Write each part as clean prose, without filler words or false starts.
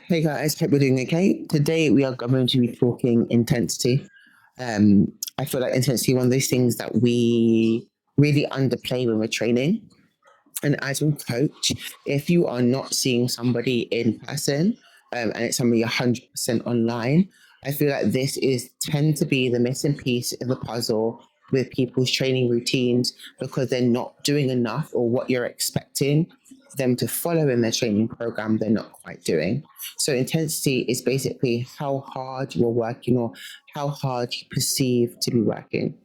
Hey guys, hope we're doing okay. Today we are going to be talking intensity. I feel like intensity is one of those things that we really underplay when we're training. And as a coach, if you are not seeing somebody in person and it's somebody 100% online, I feel like this is tend to be the missing piece of the puzzle with people's training routines because they're not doing enough or what you're expecting them to follow in their training program, they're not quite doing. So intensity is basically how hard you're working or how hard you perceive to be working.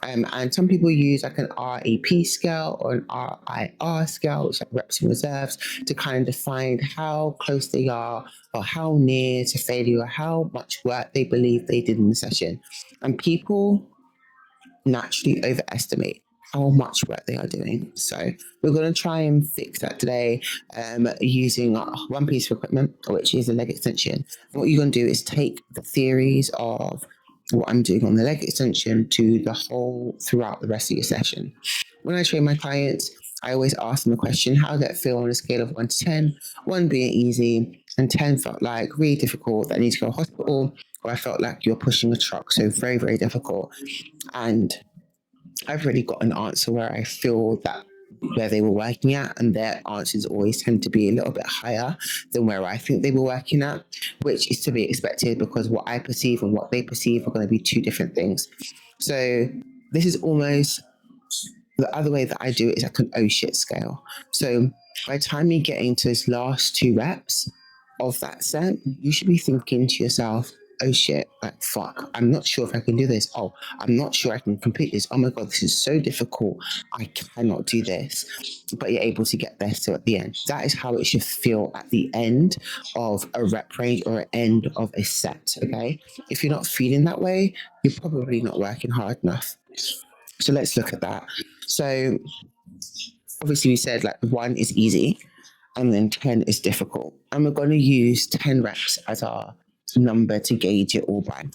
And some people use like an RAP scale or an RIR scale, which is like reps and reserves, to kind of define how close they are or how near to failure or how much work they believe they did in the session. And people naturally overestimate how much work they are doing. So we're going to try and fix that today using one piece of equipment, which is a leg extension. And what you're going to do is take the theories of what I'm doing on the leg extension to the whole throughout the rest of your session. When I train my clients, I always ask them a question: how did that feel on a scale of 1 to 10? 1 being easy, and 10 felt like really difficult, that I need to go to hospital, or I felt like you're pushing a truck, so very, very difficult. And I've really got an answer where I feel that where they were working at, and their answers always tend to be a little bit higher than where I think they were working at, which is to be expected because what I perceive and what they perceive are going to be two different things. So this is almost the other way that I do it is like an oh shit scale. So by the time you get into those last two reps of that set, you should be thinking to yourself, oh shit, like fuck, I'm not sure if I can do this. Oh, I'm not sure I can complete this. Oh my god, this is so difficult. I cannot do this. But you're able to get there still at the end. That is how it should feel at the end of a rep range or an end of a set. Okay. If you're not feeling that way, you're probably not working hard enough. So let's look at that. So obviously we said like 1 is easy and then 10 is difficult. And we're going to use 10 reps as our number to gauge it all by.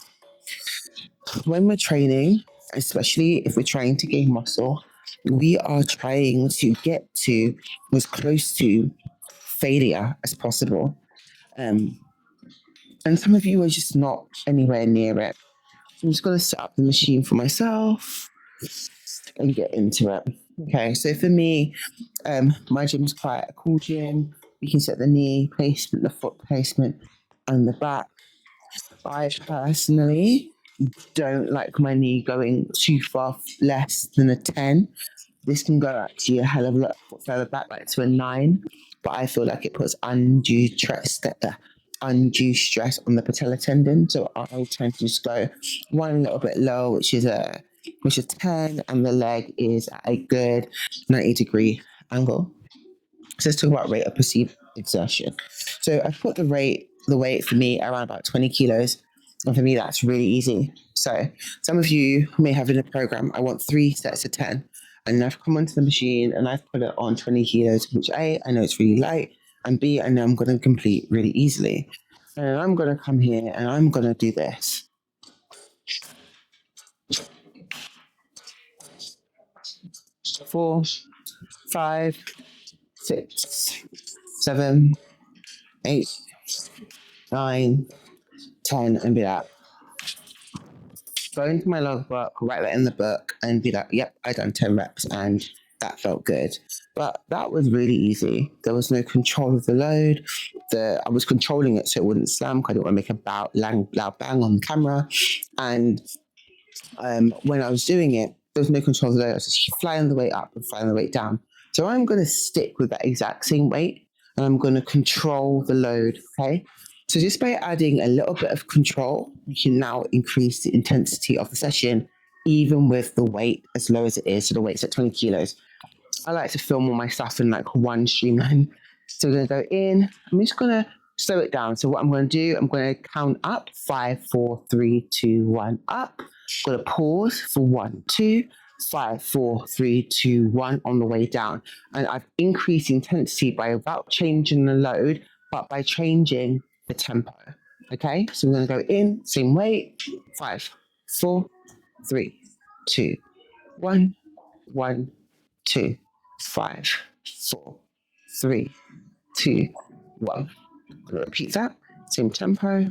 When we're training, especially if we're trying to gain muscle, we are trying to get to as close to failure as possible. Um, and some of you are just not anywhere near it. So I'm just going to set up the machine for myself and get into it. Okay, so for me, my gym's quite a cool gym. You can set the knee placement, the foot placement, and the back. I personally don't like my knee going too far less than a 10. This can go actually a hell of a lot further back, like to a 9. But I feel like it puts undue stress on the patella tendon. So I'll tend to just go one a little bit low, which is 10, and the leg is at a good 90-degree angle. So let's talk about rate of perceived exertion. So I put the weight for me around about 20 kilos. And for me, that's really easy. So some of you may have in a program, I want 3 sets of 10. And I've come onto the machine and I've put it on 20 kilos, which A, I know it's really light. And B, I know I'm going to complete really easily. And I'm going to come here and I'm going to do this. 4, 5, 6, 7, 8, 9, 10, and be like, go into my logbook, write that in the book, and be like, yep, I done 10 reps and that felt good. But that was really easy. There was no control of the load. I was controlling it so it wouldn't slam because I didn't want to make a loud bang on camera. And when I was doing it, there was no control of the load. I was just flying the weight up and flying the weight down. So I'm going to stick with that exact same weight and I'm going to control the load. Okay. So just by adding a little bit of control, you can now increase the intensity of the session, even with the weight as low as it is. So the weight's at 20 kilos. I like to film all my stuff in like one streamline. So we're going to go in. I'm just going to slow it down. So what I'm going to do, I'm going to count up 5, 4, 3, 2, 1, up. I'm going to pause for 1, 2, 5, 4, 3, 2, 1 on the way down. And I've increased intensity by about changing the load, but by changing the tempo. Okay, so we're going to go in, same weight, 5, 4, 3, 2, 1, 1, 2, 5, 4, 3, 2, 1. I'm gonna repeat that. Same tempo.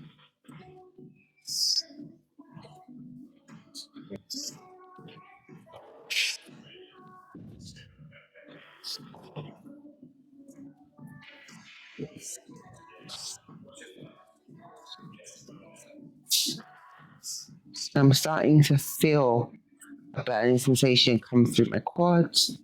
I'm starting to feel a burning sensation come through my quads.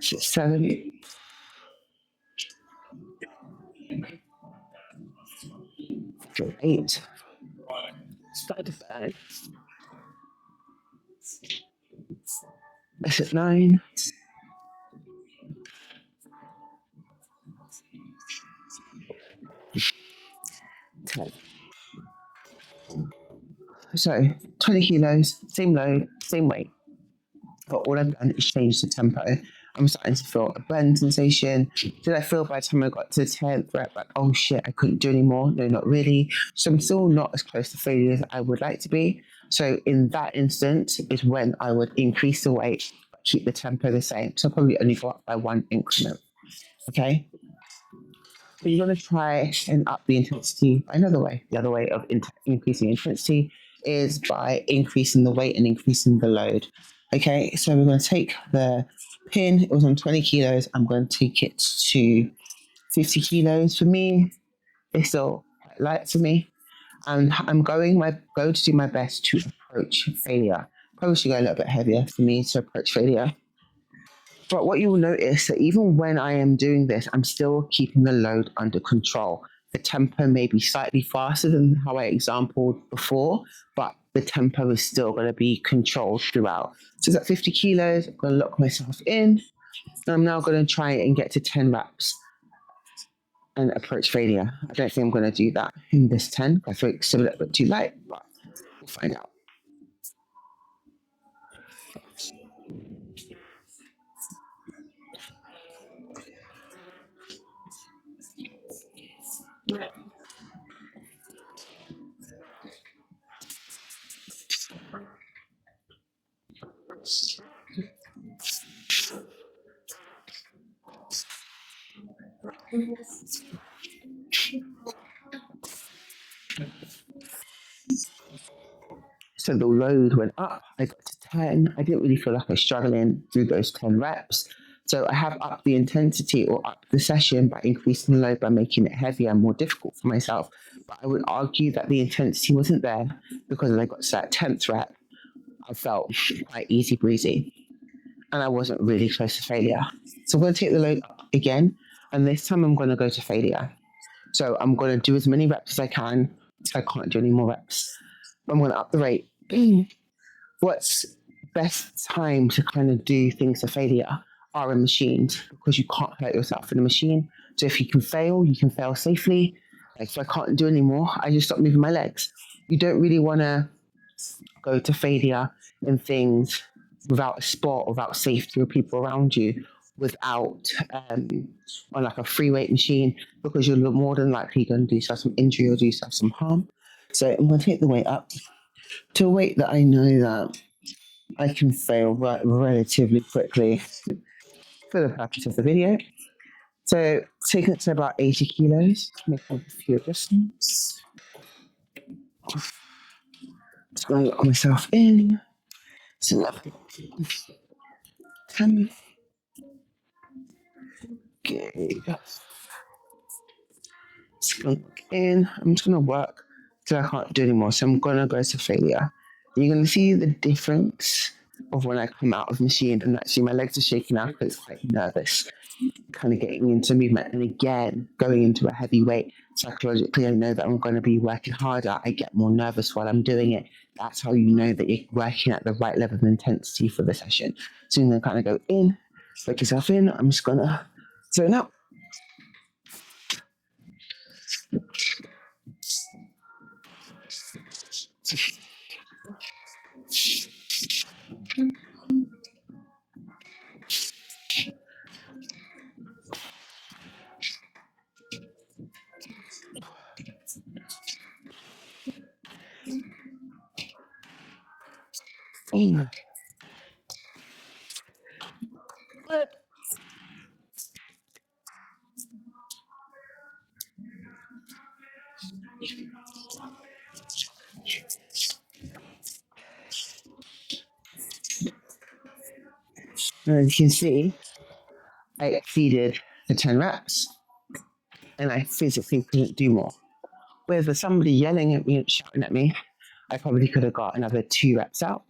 Seven, 8. Start to burn. That's at 9. 10. So 20 kilos, same load, same weight. But all I've done is change the tempo. I'm starting to feel a burning sensation. Did I feel by the time I got to the 10th rep, like, oh shit, I couldn't do anymore? No, not really. So I'm still not as close to failure as I would like to be. So in that instance is when I would increase the weight, but keep the tempo the same. So I'll probably only go up by 1 increment. Okay? But you're going to try and up the intensity another way. The other way of increasing intensity is by increasing the weight and increasing the load. Okay, so we're going to take the pin, it was on 20 kilos, I'm going to take it to 50 kilos. For me, it's still quite light for me. And I'm going to do my best to approach failure. Probably should go a little bit heavier for me to approach failure. But what you will notice that even when I am doing this, I'm still keeping the load under control. The tempo may be slightly faster than how I exampled before, but the tempo is still going to be controlled throughout. So it's at 50 kilos, I'm going to lock myself in. And I'm now going to try and get to 10 reps and approach failure. I don't think I'm going to do that in this 10. I think it's a little bit too light, but we'll find out. So the load went up. I got to 10. I didn't really feel like I was struggling through those 10 reps. So I have upped the intensity or upped the session by increasing the load by making it heavier and more difficult for myself. But I would argue that the intensity wasn't there because when I got to that 10th rep, I felt quite easy breezy and I wasn't really close to failure. So I'm going to take the load up again, and this time I'm going to go to failure. So I'm going to do as many reps as I can. So I can't do any more reps. I'm going to up the rate. What's best time to kind of do things to failure are in machines because you can't hurt yourself in a machine. So if you can fail safely. Like if I can't do anymore, I just stop moving my legs. You don't really want to go to failure in things without a sport, without safety or people around you, without on like a free weight machine, because you're more than likely going to do yourself some injury or do yourself some harm. So I'm going to take the weight up to a weight that I know that I can fail relatively quickly for the purpose of the video. So taking it to about 80 kilos, make a few adjustments. Just going to lock myself in. It's 11, 10. Okay. Just going to lock in. I'm just going to work till I can't do anymore. So I'm going to go to failure. You're going to see the difference of when I come out of the machine, and actually my legs are shaking out because I'm quite nervous, kind of getting into movement. And again, going into a heavy weight, psychologically, I know that I'm going to be working harder. I get more nervous while I'm doing it. That's how you know that you're working at the right level of intensity for the session. So you're going to kind of go in, break yourself in. I'm just going to zone out. Mm. And as you can see, I exceeded the 10 reps and I physically couldn't do more. Whereas with somebody yelling at me and shouting at me, I probably could have got another 2 reps out,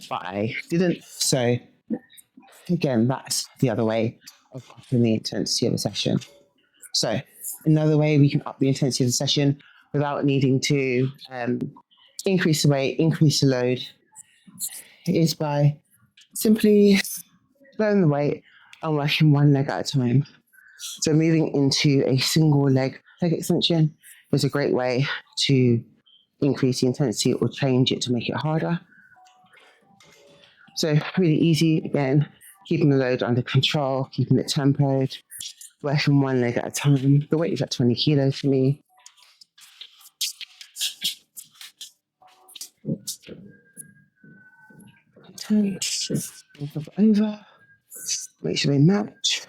but I didn't. So again, that's the other way of upping the intensity of a session. So another way we can up the intensity of the session without needing to increase the weight, increase the load, is by simply lowering the weight and working one leg at a time. So moving into a single leg extension is a great way to increase the intensity or change it to make it harder. So really easy, again, keeping the load under control, keeping it tempoed, working one leg at a time. The weight is at 20 kilos for me. Turn over, make sure they match.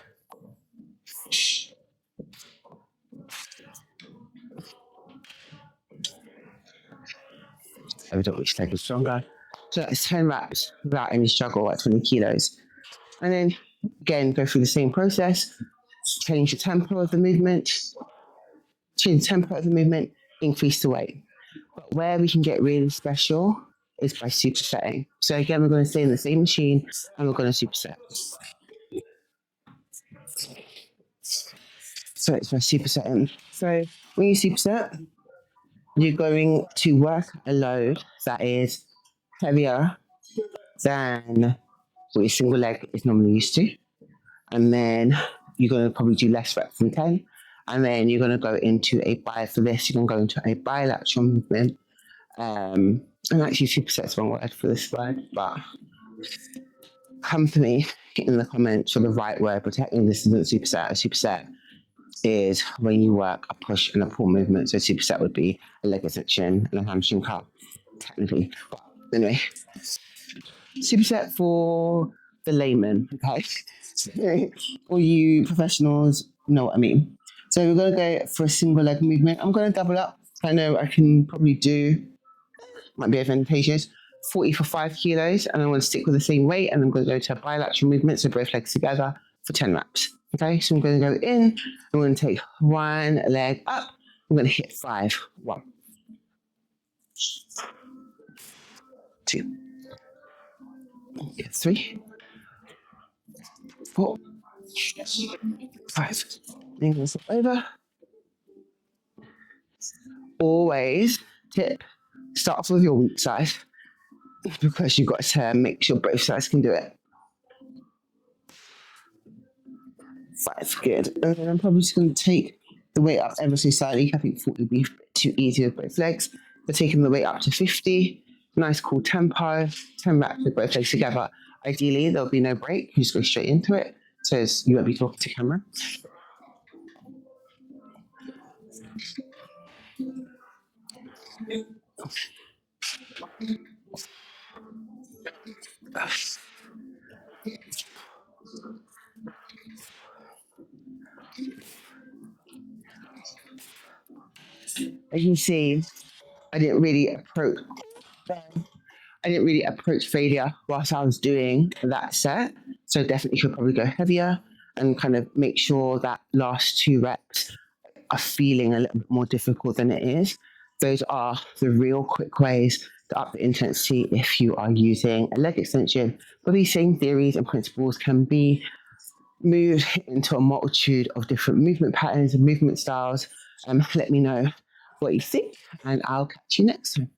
I don't which leg is stronger. So that's 10 reps without any struggle at 20 kilos. And then again, go through the same process, change the tempo of the movement, increase the weight. But where we can get really special is by supersetting. So again, we're going to stay in the same machine and we're going to superset. So it's by supersetting. So when you superset, you're going to work a load that is heavier than what your single leg is normally used to. And then you're going to probably do less reps than 10. And then you're going to go into a for this, you're going to go into a bilateral movement. And actually, superset's the wrong word for this word, but come to me in the comments for the right word. Protecting this isn't superset. A superset is when you work a push and a pull movement. So superset would be a leg extension and a hamstring curl, technically. But anyway, superset for the layman, okay? All you professionals know what I mean. So we're going to go for a single leg movement. I'm going to double up. I know I can probably do, might be advantageous, 40 for 5 kilos, and I'm going to stick with the same weight, and I'm going to go to a bilateral movement, so both legs together for 10 reps. Okay, so I'm going to go in, I'm going to take one leg up, I'm going to hit 5. 1, 2, 3, 4, 5. Then I'm going to flip over. Always tip, start off with your weak side, because you've got to make sure both sides can do it. 5, good. And then I'm probably just going to take the weight up ever so slightly. I think 40 would be too easy with both legs. But taking the weight up to 50, nice cool tempo, 10 reps with both legs together. Ideally, there'll be no break. You just go straight into it, so you won't be talking to camera. As you can see, I didn't really approach failure whilst I was doing that set. So definitely should probably go heavier and kind of make sure that last 2 reps are feeling a little bit more difficult than it is. Those are the real quick ways to up the intensity if you are using a leg extension. But these same theories and principles can be moved into a multitude of different movement patterns and movement styles. Let me know what you think, and I'll catch you next time.